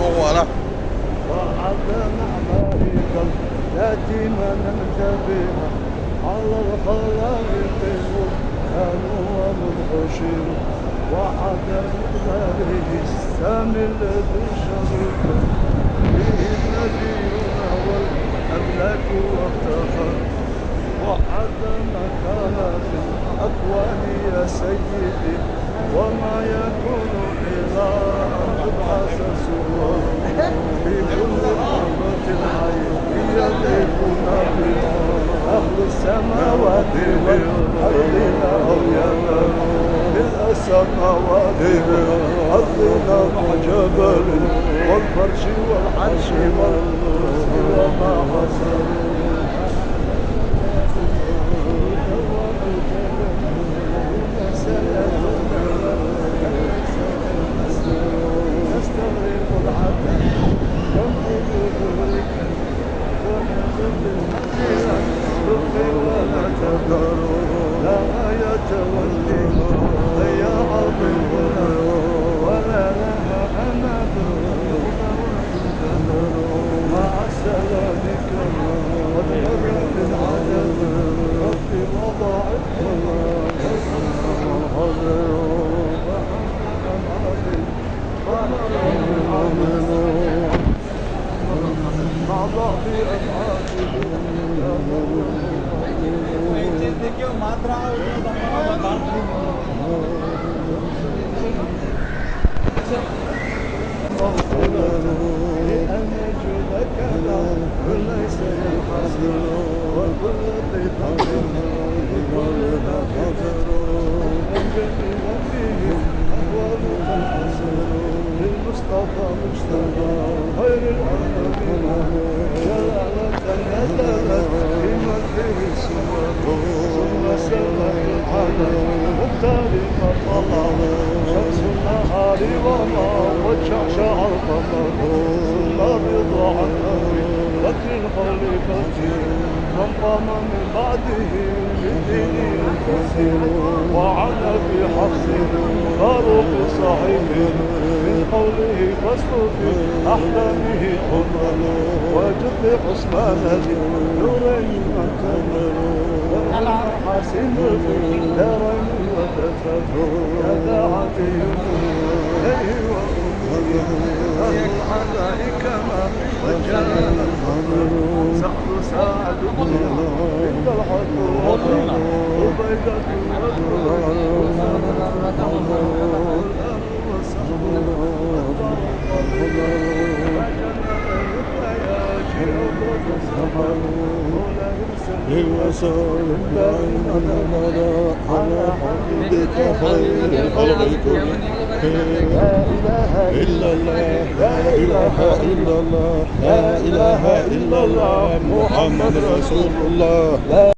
طوالة. وعدنا عليك التي مننت بها على الخلائق كانوا منغشين وعدنا عليه السامي الذي شرك به نبينا والأملاك وافتخر وعدنا كان في الأكوان يا سيدي وما يكون إلا أن تبعث سرور في كل أمة حي يضيفون بها أهل السماوات والأرض أولياء السماوات والأرض جبل والفرش والعرش والكرسي وما حصل لا يتولي يا عظيم ولا لها أمد مع سلامك قد مر بالعدد ربي وضعت مع ضعف لأن جودك ليس ينحصر وكل طيب وكل قدر الجميل فيه أحوال تنحصر للمصطفى مصطفى خير العالمين جلالة نزلت بمن فيه السور ثم سلك العالم مختار فطلع شمس النهار وما وشعشع القمر ثم رضا النبي بكر الخليفة من قام من بعده بدين كثير وعلى في حفص فاروق صحيح من قوله فاصل في أحلامه حمل وجد عثمان نورين وكمل والمحاسن في دارين وتفت يا عتيم الحذاء كما وجلال الفضل سعد سعد عند الحق وبيدة للوصول دائما أبدا على حبيبك خير الخلق كلهم لا إله إلا الله لا إله إلا الله لا إله إلا الله محمد رسول الله.